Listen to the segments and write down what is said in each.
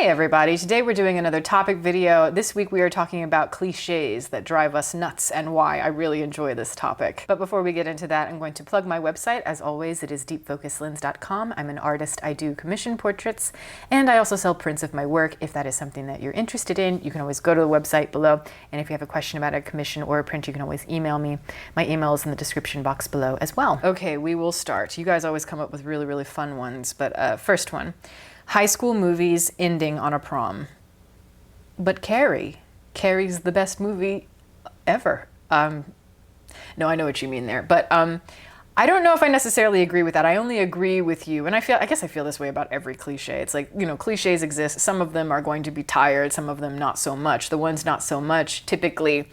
Hey everybody, today we're doing another topic video. This week we are talking about cliches that drive us nuts and why I really enjoy this topic. But before we get into that, I'm going to plug my website. As always, it is deepfocuslens.com. I'm an artist. I do commission portraits, and I also sell prints of my work. If that is something that you're interested in, you can always go to the website below. And if you have a question about a commission or a print, you can always email me. My email is in the description box below as well. Okay, we will start. You guys always come up with really, really fun ones, but first one. High school movies ending on a prom. But Carrie's the best movie ever. No, I know what you mean there, but I don't know if I necessarily agree with that. I only agree with you, and I guess I feel this way about every cliche. It's like, cliches exist. Some of them are going to be tired, some of them not so much. The ones not so much typically,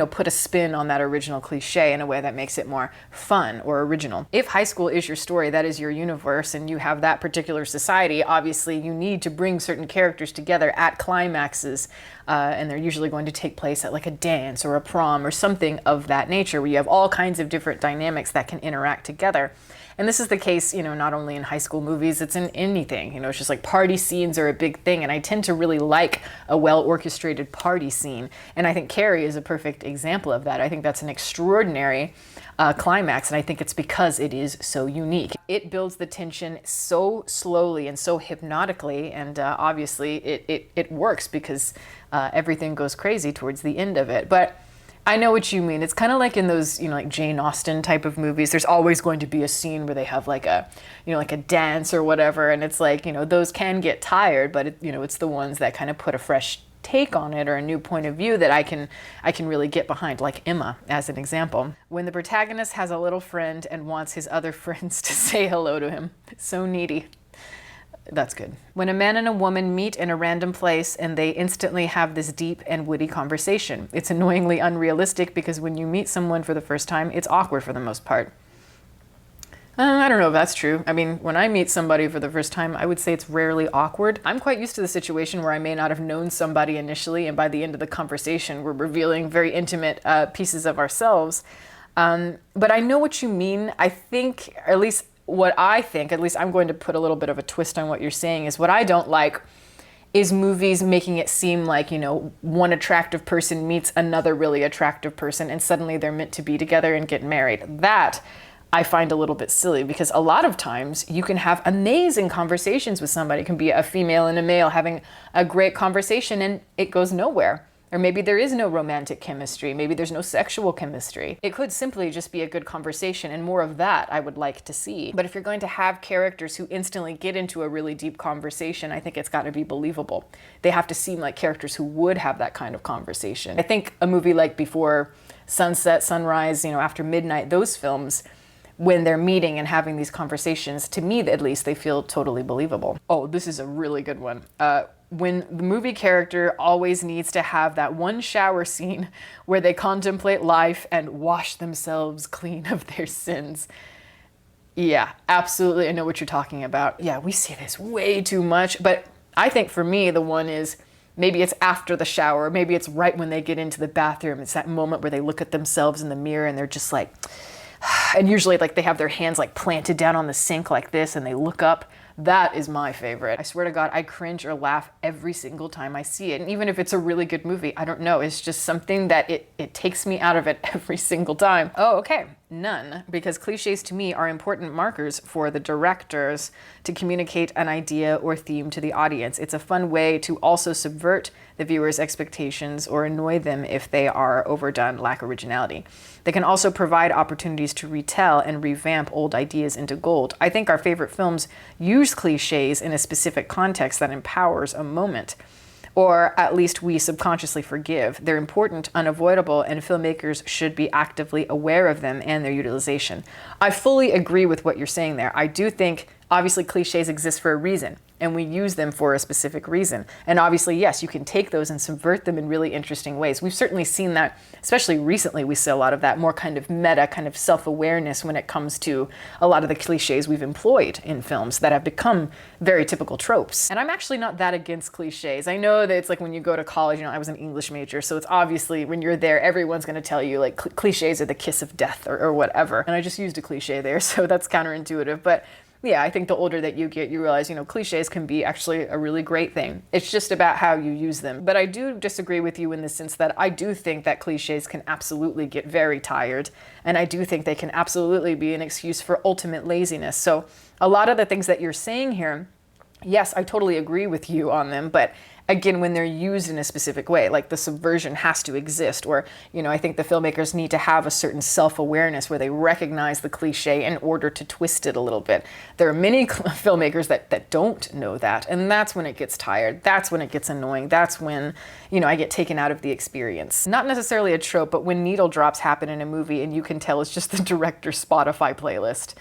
put a spin on that original cliche in a way that makes it more fun or original. If high school is your story, that is your universe, and you have that particular society, obviously you need to bring certain characters together at climaxes, and they're usually going to take place at like a dance or a prom or something of that nature, where you have all kinds of different dynamics that can interact together. And this is the case, not only in high school movies, it's in anything. It's just like party scenes are a big thing. And I tend to really like a well-orchestrated party scene. And I think Carrie is a perfect example of that. I think that's an extraordinary climax. And I think it's because it is so unique. It builds the tension so slowly and so hypnotically. And obviously it works because everything goes crazy towards the end of it. But I know what you mean. It's kind of like in those, like Jane Austen type of movies. There's always going to be a scene where they have like a, like a dance or whatever. And it's like, those can get tired, but it's the ones that kind of put a fresh take on it or a new point of view that I can really get behind, like Emma as an example. When the protagonist has a little friend and wants his other friends to say hello to him. So needy. That's good. When a man and a woman meet in a random place and they instantly have this deep and witty conversation. It's annoyingly unrealistic because when you meet someone for the first time, it's awkward for the most part. I don't know if that's true. I mean, when I meet somebody for the first time, I would say it's rarely awkward. I'm quite used to the situation where I may not have known somebody initially, and by the end of the conversation, we're revealing very intimate pieces of ourselves. But I know what you mean. I think, at least I'm going to put a little bit of a twist on what you're saying, is what I don't like is movies making it seem like, one attractive person meets another really attractive person and suddenly they're meant to be together and get married. That I find a little bit silly, because a lot of times you can have amazing conversations with somebody. It can be a female and a male having a great conversation and it goes nowhere. Or maybe there is no romantic chemistry. Maybe there's no sexual chemistry. It could simply just be a good conversation, and more of that I would like to see. But if you're going to have characters who instantly get into a really deep conversation, I think it's got to be believable. They have to seem like characters who would have that kind of conversation. I think a movie like Before Sunset, Sunrise, After Midnight, those films, when they're meeting and having these conversations, to me at least, they feel totally believable. Oh, this is a really good one. When the movie character always needs to have that one shower scene where they contemplate life and wash themselves clean of their sins. Yeah, absolutely. I know what you're talking about. Yeah, we see this way too much. But I think for me, the one is maybe it's after the shower. Maybe it's right when they get into the bathroom. It's that moment where they look at themselves in the mirror and they're just like, and usually like they have their hands like planted down on the sink like this and they look up. That is my favorite. I swear to God, I cringe or laugh every single time I see it. And even if it's a really good movie, I don't know. It's just something that it takes me out of it every single time. Oh, okay. None, because cliches to me are important markers for the directors to communicate an idea or theme to the audience. It's a fun way to also subvert the viewer's expectations or annoy them if they are overdone, lack originality. They can also provide opportunities to retell and revamp old ideas into gold. I think our favorite films use cliches in a specific context that empowers a moment. Or at least we subconsciously forgive. They're important, unavoidable, and filmmakers should be actively aware of them and their utilization. I fully agree with what you're saying there. I do think, obviously, cliches exist for a reason, and we use them for a specific reason. And obviously, yes, you can take those and subvert them in really interesting ways. We've certainly seen that, especially recently, we see a lot of that more kind of meta, kind of self-awareness when it comes to a lot of the cliches we've employed in films that have become very typical tropes. And I'm actually not that against cliches. I know that it's like when you go to college, I was an English major, so it's obviously when you're there, everyone's going to tell you like cliches are the kiss of death or whatever. And I just used a cliche there, so that's counterintuitive. But yeah, I think the older that you get, you realize, cliches can be actually a really great thing. It's just about how you use them. But I do disagree with you in the sense that I do think that cliches can absolutely get very tired. And I do think they can absolutely be an excuse for ultimate laziness. So a lot of the things that you're saying here, yes, I totally agree with you on them, but again, when they're used in a specific way, like the subversion has to exist, or, I think the filmmakers need to have a certain self-awareness where they recognize the cliche in order to twist it a little bit. There are many filmmakers that don't know that, and that's when it gets tired. That's when it gets annoying. That's when, I get taken out of the experience. Not necessarily a trope, but when needle drops happen in a movie and you can tell it's just the director's Spotify playlist.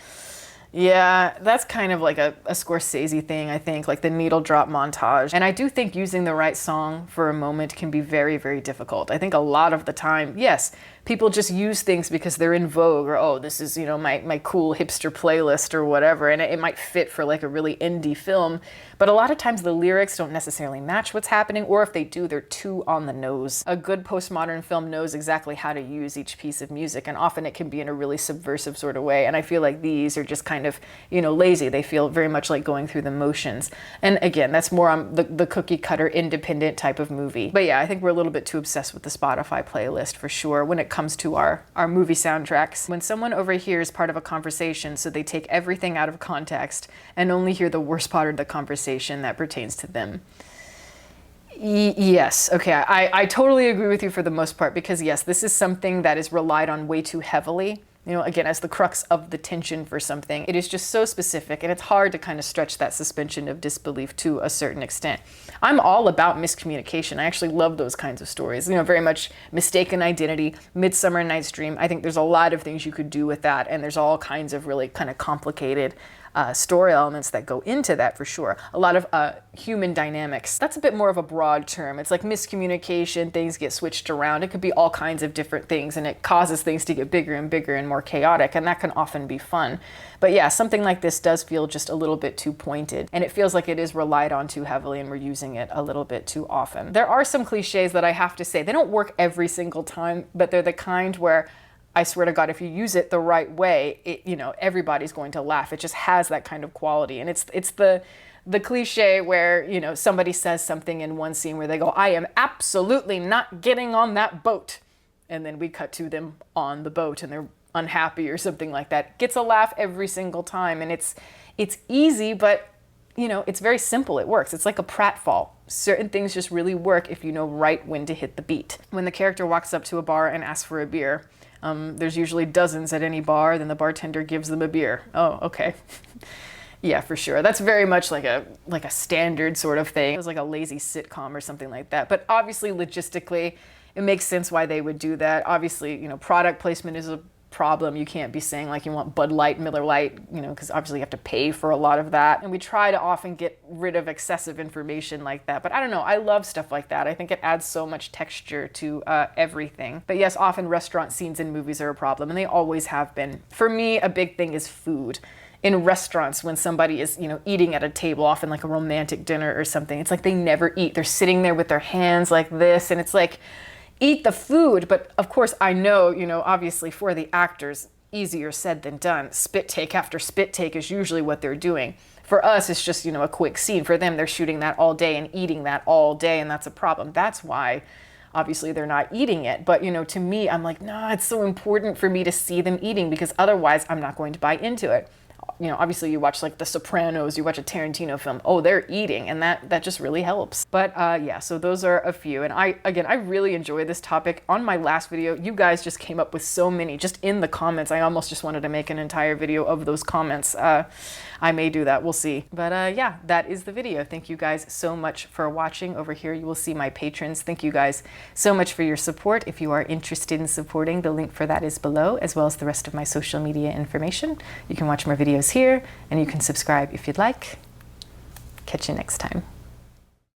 Yeah, that's kind of like a Scorsese thing, I think, like the needle drop montage. And I do think using the right song for a moment can be very, very difficult. I think a lot of the time, yes, people just use things because they're in vogue, or, oh, this is, my cool hipster playlist or whatever, and it might fit for like a really indie film. But a lot of times the lyrics don't necessarily match what's happening, or if they do, they're too on the nose. A good postmodern film knows exactly how to use each piece of music, and often it can be in a really subversive sort of way. And I feel like these are just kind of, lazy. They feel very much like going through the motions. And again, that's more on the cookie cutter independent type of movie. But yeah, I think we're a little bit too obsessed with the Spotify playlist for sure when it comes to our movie soundtracks. When someone overhears part of a conversation, so they take everything out of context and only hear the worst part of the conversation that pertains to them. Yes, okay, I totally agree with you for the most part, because yes, this is something that is relied on way too heavily. Again, as the crux of the tension for something. It is just so specific, and it's hard to kind of stretch that suspension of disbelief to a certain extent. I'm all about miscommunication. I actually love those kinds of stories. Very much mistaken identity, Midsummer Night's Dream. I think there's a lot of things you could do with that, and there's all kinds of really kind of complicated story elements that go into that for sure. A lot of human dynamics. That's a bit more of a broad term. It's like miscommunication, things get switched around. It could be all kinds of different things, and it causes things to get bigger and bigger and more chaotic, and that can often be fun. But yeah, something like this does feel just a little bit too pointed, and it feels like it is relied on too heavily, and we're using it a little bit too often. There are some cliches that I have to say, they don't work every single time, but they're the kind where I swear to God, if you use it the right way, everybody's going to laugh. It just has that kind of quality. And it's the cliche where, somebody says something in one scene where they go, I am absolutely not getting on that boat. And then we cut to them on the boat and they're unhappy or something like that. Gets a laugh every single time. And it's easy, but it's very simple. It works. It's like a pratfall. Certain things just really work if you know right when to hit the beat. When the character walks up to a bar and asks for a beer, there's usually dozens at any bar, then the bartender gives them a beer. Oh, okay. Yeah, for sure. That's very much like a standard sort of thing. It was like a lazy sitcom or something like that. But obviously, logistically, it makes sense why they would do that. Obviously, product placement is a problem. You can't be saying like you want Bud Light, Miller Light, because obviously you have to pay for a lot of that. And we try to often get rid of excessive information like that. But I don't know, I love stuff like that. I think it adds so much texture to everything. But yes, often restaurant scenes in movies are a problem, and they always have been. For me, a big thing is food. In restaurants, when somebody is, eating at a table, often like a romantic dinner or something, it's like they never eat. They're sitting there with their hands like this, and it's like, eat the food. But of course, I know, obviously for the actors, easier said than done. Spit take after spit take is usually what they're doing. For us, it's just, a quick scene. For them, they're shooting that all day and eating that all day, and that's a problem. That's why, obviously, they're not eating it. But, to me, I'm like, no, it's so important for me to see them eating, because otherwise I'm not going to buy into it. Obviously you watch like The Sopranos, you watch a Tarantino film, oh, they're eating, and that just really helps. But yeah, so those are a few. And I really enjoy this topic. On my last video, you guys just came up with so many, just in the comments. I almost just wanted to make an entire video of those comments. I may do that, we'll see. But yeah, that is the video. Thank you guys so much for watching. Over here, you will see my patrons. Thank you guys so much for your support. If you are interested in supporting, the link for that is below, as well as the rest of my social media information. You can watch more videos here, and you can subscribe if you'd like. Catch you next time.